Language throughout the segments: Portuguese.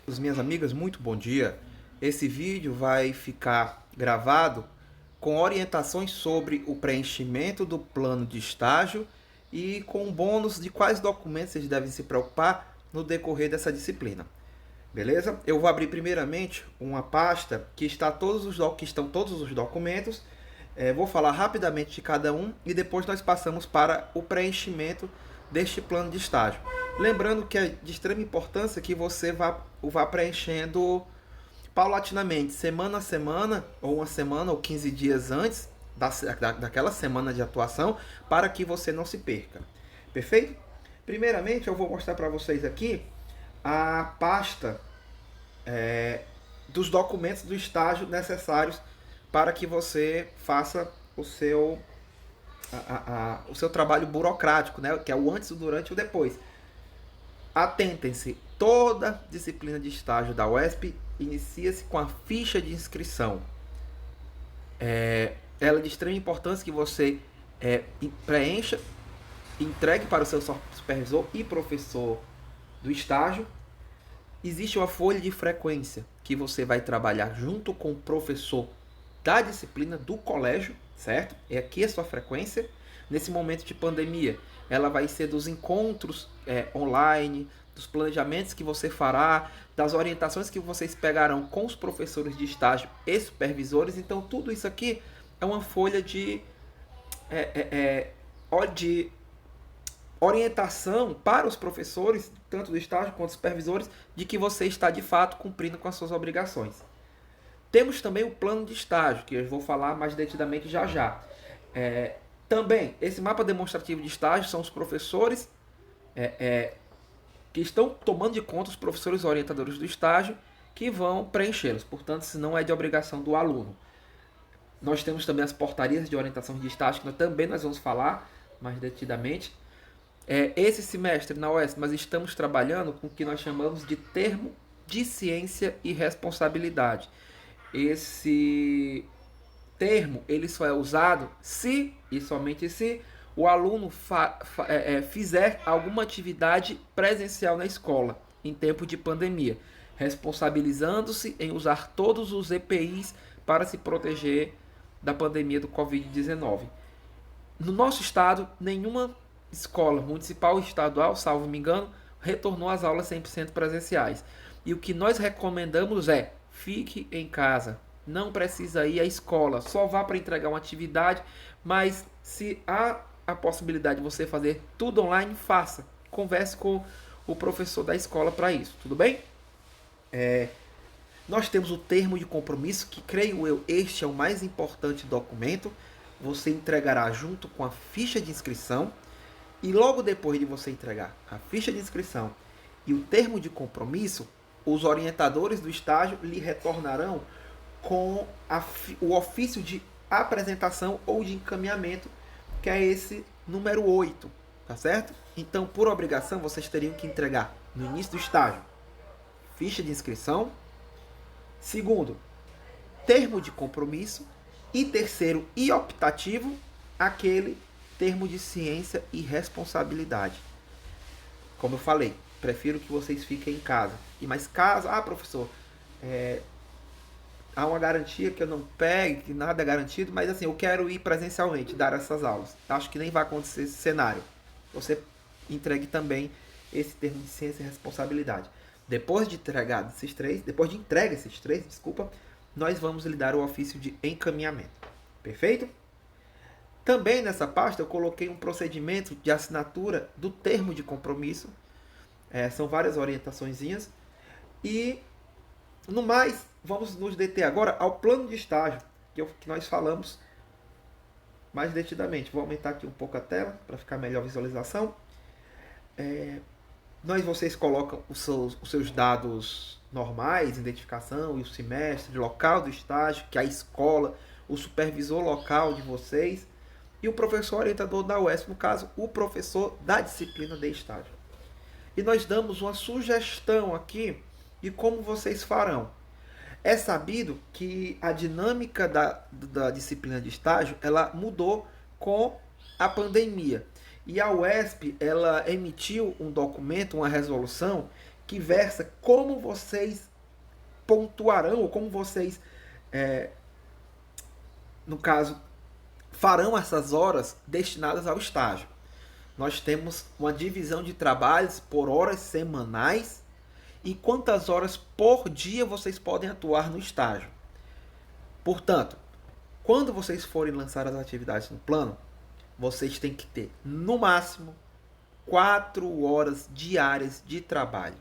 Minhas amigas, muito bom dia. Esse vídeo vai ficar gravado com orientações sobre o preenchimento do plano de estágio e com um bônus de quais documentos vocês devem se preocupar no decorrer dessa disciplina. Beleza? Eu vou abrir primeiramente uma pasta que estão todos os documentos. Vou falar rapidamente de cada um e depois nós passamos para o preenchimento deste plano de estágio. Lembrando que é de extrema importância que você vá preenchendo paulatinamente, semana a semana, ou uma semana ou 15 dias antes daquela semana de atuação, para que você não se perca. Perfeito? Primeiramente, eu vou mostrar para vocês aqui a pasta dos documentos do estágio necessários para que você faça o seu trabalho burocrático, né? Que é o antes, o durante e o depois. Atentem-se, toda disciplina de estágio da UESP inicia-se com a ficha de inscrição. Ela é de extrema importância que você preencha, entregue para o seu supervisor e professor do estágio. Existe uma folha de frequência que você vai trabalhar junto com o professor da disciplina do colégio, certo? É aqui a sua frequência. Nesse momento de pandemia, ela vai ser dos encontros online, dos planejamentos que você fará, das orientações que vocês pegarão com os professores de estágio e supervisores. Então, tudo isso aqui é uma folha de orientação para os professores, tanto do estágio quanto dos supervisores, de que você está de fato cumprindo com as suas obrigações. Temos também o plano de estágio, que eu vou falar mais detidamente já já. Também, esse mapa demonstrativo de estágio são os professores que estão tomando de conta, os professores orientadores do estágio, que vão preenchê-los. Portanto, se não é de obrigação do aluno. Nós temos também as portarias de orientação de estágio, que também nós vamos falar mais detidamente. Esse semestre na UES nós estamos trabalhando com o que nós chamamos de termo de ciência e responsabilidade. Esse termo ele só é usado se e somente se o aluno fizer alguma atividade presencial na escola em tempo de pandemia, responsabilizando-se em usar todos os EPIs para se proteger da pandemia do Covid-19. No nosso estado, nenhuma escola municipal ou estadual, salvo me engano, retornou às aulas 100% presenciais. E o que nós recomendamos é: fique em casa, não precisa ir à escola, só vá para entregar uma atividade, mas se há a possibilidade de você fazer tudo online, faça. Converse com o professor da escola para isso, tudo bem? Nós temos o termo de compromisso, que creio eu, este é o mais importante documento. Você entregará junto com a ficha de inscrição. E logo depois de você entregar a ficha de inscrição e o termo de compromisso, os orientadores do estágio lhe retornarão com o ofício de apresentação ou de encaminhamento, que é esse número 8, tá certo? Então, por obrigação, vocês teriam que entregar no início do estágio ficha de inscrição, segundo, termo de compromisso, e terceiro e optativo, aquele termo de ciência e responsabilidade. Como eu falei, prefiro que vocês fiquem em casa. Mas caso, professor, há uma garantia que eu não pegue, que nada é garantido, mas assim, eu quero ir presencialmente dar essas aulas. Acho que nem vai acontecer esse cenário. Você entregue também esse termo de ciência e responsabilidade. Depois de entregar esses três, desculpa, nós vamos lhe dar o ofício de encaminhamento. Perfeito? Também nessa pasta eu coloquei um procedimento de assinatura do termo de compromisso. São várias orientaçõezinhas. E, no mais, vamos nos deter agora ao plano de estágio, que nós falamos mais detidamente. Vou aumentar aqui um pouco a tela para ficar melhor a visualização. Vocês colocam os seus dados normais, identificação e o semestre, local do estágio, que é a escola, o supervisor local de vocês e o professor orientador da UESP, no caso, o professor da disciplina de estágio. E nós damos uma sugestão aqui de como vocês farão. É sabido que a dinâmica da disciplina de estágio ela mudou com a pandemia. E a UESP ela emitiu um documento, uma resolução, que versa como vocês pontuarão, ou como vocês, no caso, farão essas horas destinadas ao estágio. Nós temos uma divisão de trabalhos por horas semanais e quantas horas por dia vocês podem atuar no estágio. Portanto, quando vocês forem lançar as atividades no plano, vocês têm que ter, no máximo, 4 horas diárias de trabalho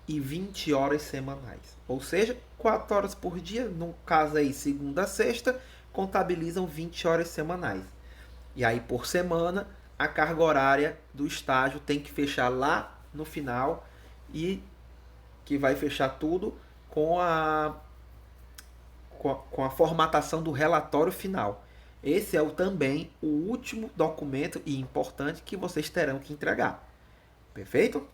e 20 horas semanais. Ou seja, 4 horas por dia, no caso aí, segunda a sexta, contabilizam 20 horas semanais. E aí, por semana, a carga horária do estágio tem que fechar lá no final e que vai fechar tudo com a formatação do relatório final. Esse é também o último documento e importante que vocês terão que entregar. Perfeito?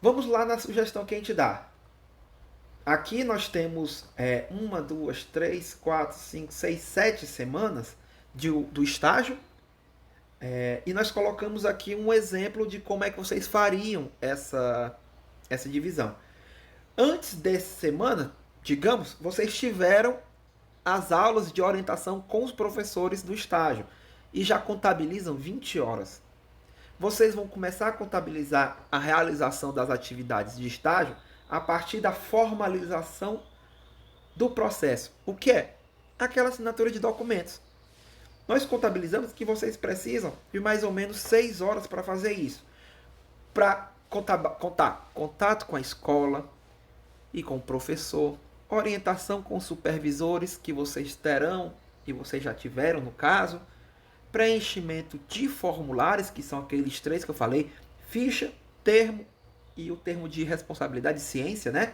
Vamos lá na sugestão que a gente dá. Aqui nós temos 1, 2, 3, 4, 5, 6, 7 semanas do estágio. E nós colocamos aqui um exemplo de como é que vocês fariam essa divisão. Antes dessa semana, digamos, vocês tiveram as aulas de orientação com os professores do estágio e já contabilizam 20 horas. Vocês vão começar a contabilizar a realização das atividades de estágio a partir da formalização do processo. O que é? Aquela assinatura de documentos. Nós contabilizamos que vocês precisam de mais ou menos 6 horas para fazer isso. Para contato com a escola e com o professor, orientação com os supervisores que vocês terão e vocês já tiveram no caso, preenchimento de formulários, que são aqueles 3 que eu falei, ficha, termo e o termo de responsabilidade de ciência, né?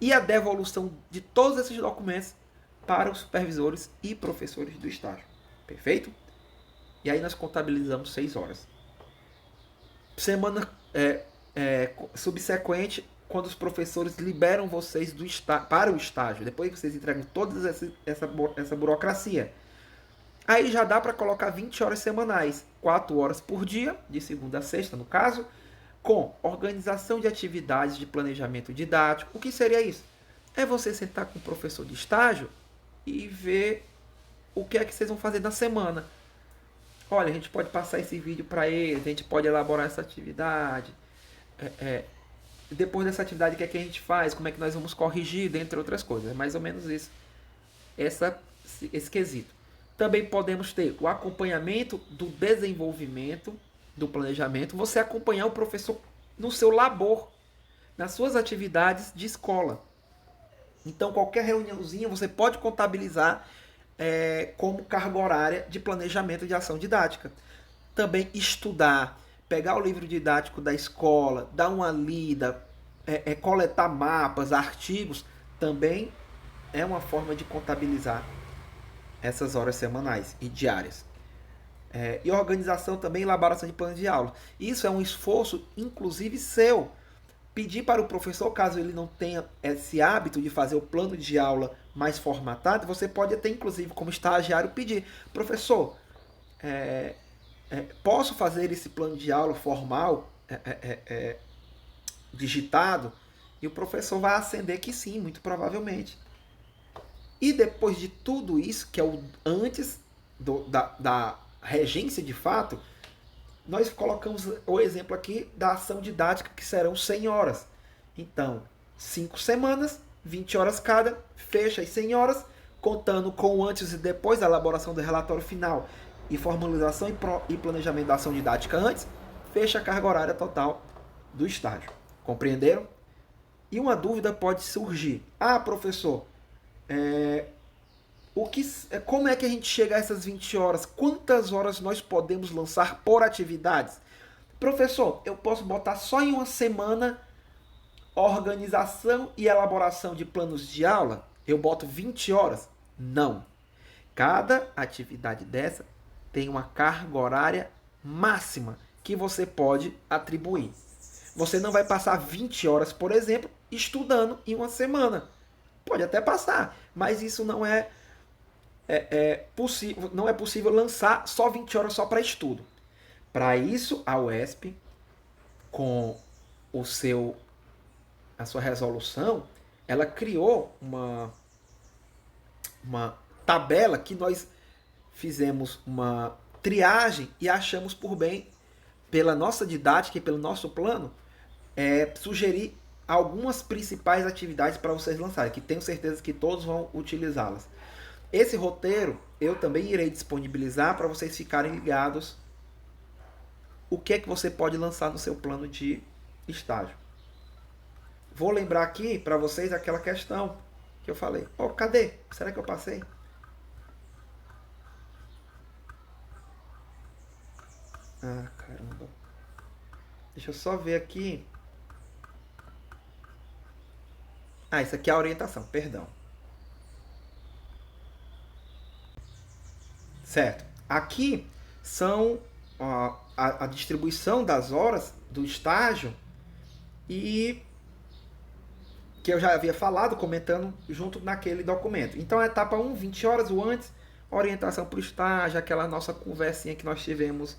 E a devolução de todos esses documentos para os supervisores e professores do estágio. Perfeito? E aí nós contabilizamos 6 horas. Semana subsequente, quando os professores liberam vocês para o estágio, depois que vocês entregam toda essa burocracia, aí já dá para colocar 20 horas semanais, 4 horas por dia, de segunda a sexta no caso, com organização de atividades de planejamento didático. O que seria isso? É você sentar com o professor de estágio e ver o que é que vocês vão fazer na semana. Olha, a gente pode passar esse vídeo para eles, a gente pode elaborar essa atividade. Depois dessa atividade, o que é que a gente faz? Como é que nós vamos corrigir, dentre outras coisas. É mais ou menos isso. Esse quesito. Também podemos ter o acompanhamento do desenvolvimento do planejamento. Você acompanhar o professor no seu labor, nas suas atividades de escola. Então, qualquer reuniãozinha você pode contabilizar como carga horária de planejamento de ação didática. Também estudar, pegar o livro didático da escola, dar uma lida, coletar mapas, artigos, também é uma forma de contabilizar essas horas semanais e diárias. E organização também, elaboração de planos de aula. Isso é um esforço, inclusive, seu. Pedir para o professor, caso ele não tenha esse hábito de fazer o plano de aula mais formatado, você pode até, inclusive, como estagiário, pedir: professor, posso fazer esse plano de aula formal, digitado? E o professor vai acender que sim, muito provavelmente. E depois de tudo isso, que é o antes da regência de fato, nós colocamos o exemplo aqui da ação didática, que serão 100 horas. Então, 5 semanas, 20 horas cada, fecha as 100 horas, contando com o antes e depois da elaboração do relatório final e formalização e planejamento da ação didática antes, fecha a carga horária total do estágio. Compreenderam? E uma dúvida pode surgir. Ah, professor, como é que a gente chega a essas 20 horas? Quantas horas nós podemos lançar por atividades? Professor, eu posso botar só em uma semana organização e elaboração de planos de aula? Eu boto 20 horas? Não. Cada atividade dessa tem uma carga horária máxima que você pode atribuir. Você não vai passar 20 horas, por exemplo, estudando em uma semana. Pode até passar, mas isso não é possível lançar só 20 horas só para estudo. Para isso, a UESP, com o seu, a sua resolução, ela criou uma tabela que nós fizemos uma triagem e achamos por bem, pela nossa didática e pelo nosso plano, sugerir algumas principais atividades para vocês lançarem, que tenho certeza que todos vão utilizá-las. Esse roteiro eu também irei disponibilizar para vocês ficarem ligados o que é que você pode lançar no seu plano de estágio. Vou lembrar aqui para vocês aquela questão que eu falei. Oh, cadê? Será que eu passei? Ah, caramba. Deixa eu só ver aqui. Ah, isso aqui é a orientação, perdão. Certo. Aqui são a distribuição das horas do estágio e que eu já havia falado, comentando junto naquele documento. Então, a etapa 1, 20 horas, o antes, orientação para o estágio, aquela nossa conversinha que nós tivemos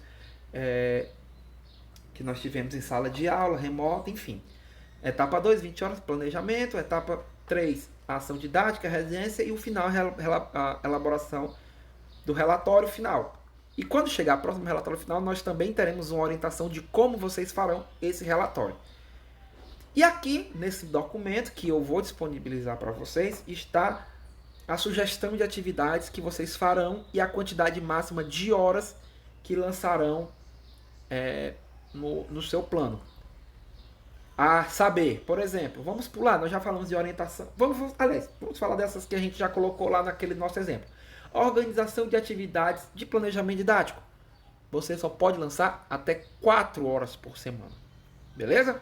em sala de aula, remota, enfim. Etapa 2, 20 horas, planejamento. Etapa 3, ação didática, residência. E o final, a elaboração do relatório final. E quando chegar próximo relatório final, nós também teremos uma orientação de como vocês farão esse relatório. E aqui, nesse documento que eu vou disponibilizar para vocês, está a sugestão de atividades que vocês farão e a quantidade máxima de horas que lançarão no seu plano. A saber, por exemplo, vamos pular, nós já falamos de orientação. Vamos falar dessas que a gente já colocou lá naquele nosso exemplo. Organização de atividades de planejamento didático. Você só pode lançar até 4 horas por semana. Beleza?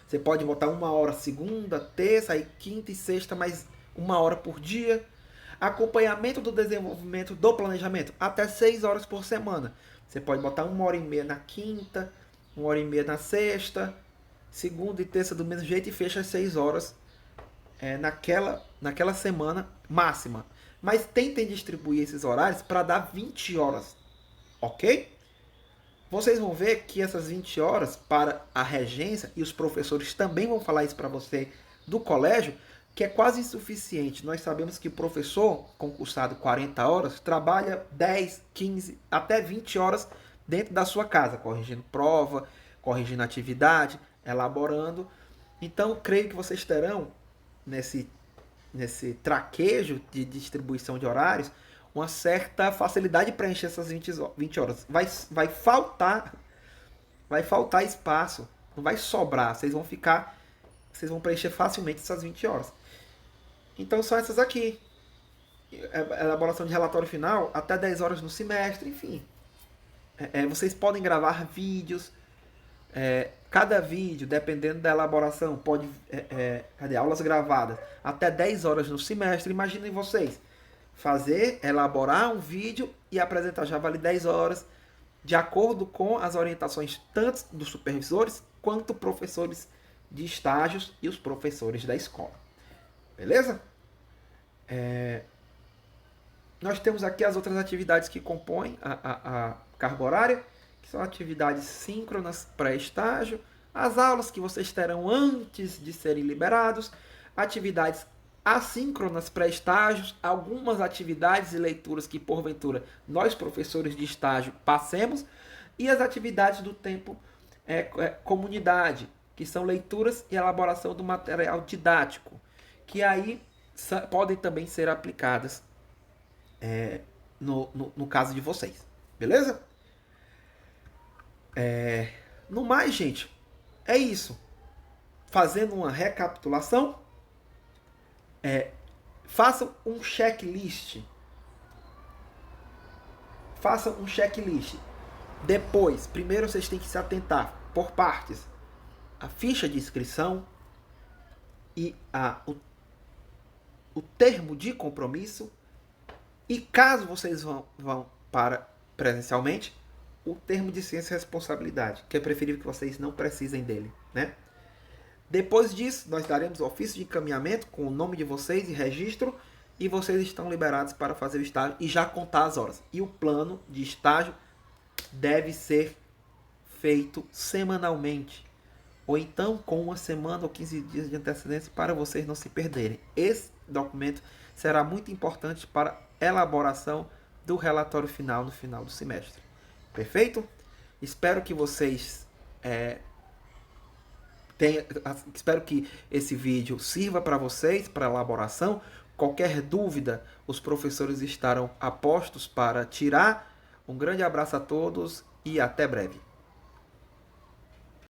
Você pode botar 1 hora segunda, terça, aí quinta e sexta, mais 1 hora por dia. Acompanhamento do desenvolvimento do planejamento, até 6 horas por semana. Você pode botar 1h30 na quinta, 1h30 na sexta, segunda e terça do mesmo jeito e fecha as 6 horas naquela semana máxima. Mas tentem distribuir esses horários para dar 20 horas, ok? Vocês vão ver que essas 20 horas para a regência, e os professores também vão falar isso para você do colégio, que é quase insuficiente. Nós sabemos que o professor concursado 40 horas trabalha 10, 15, até 20 horas dentro da sua casa, corrigindo prova, corrigindo atividade, elaborando. Então, creio que vocês terão, nesse traquejo de distribuição de horários, uma certa facilidade de preencher essas 20 horas. Vai faltar espaço, não vai sobrar. Vocês vão preencher facilmente essas 20 horas. Então são essas aqui. Elaboração de relatório final, até 10 horas no semestre, enfim. Vocês podem gravar vídeos. Cada vídeo, dependendo da elaboração, pode aulas gravadas até 10 horas no semestre. Imaginem vocês elaborar um vídeo e apresentar, já vale 10 horas, de acordo com as orientações tanto dos supervisores quanto professores de estágios e os professores da escola. Beleza? Nós temos aqui as outras atividades que compõem a carga horária, que são atividades síncronas pré-estágio, as aulas que vocês terão antes de serem liberados, atividades assíncronas pré-estágios, algumas atividades e leituras que porventura nós professores de estágio passemos, e as atividades do tempo comunidade, que são leituras e elaboração do material didático, que aí podem também ser aplicadas no caso de vocês. Beleza? No mais, gente, é isso. Fazendo uma recapitulação, façam um checklist. Depois, primeiro vocês têm que se atentar por partes. A ficha de inscrição e o termo de compromisso. E caso vocês vão para presencialmente, o termo de ciência e responsabilidade, que é preferível que vocês não precisem dele, né? Depois disso, nós daremos o ofício de encaminhamento com o nome de vocês e registro, e vocês estão liberados para fazer o estágio e já contar as horas. E o plano de estágio deve ser feito semanalmente. ou então com uma semana ou 15 dias de antecedência para vocês não se perderem. Esse documento será muito importante para a elaboração do relatório final no final do semestre. Perfeito? Espero que vocês espero que esse vídeo sirva para vocês, para a elaboração. Qualquer dúvida, os professores estarão a postos para tirar. Um grande abraço a todos e até breve.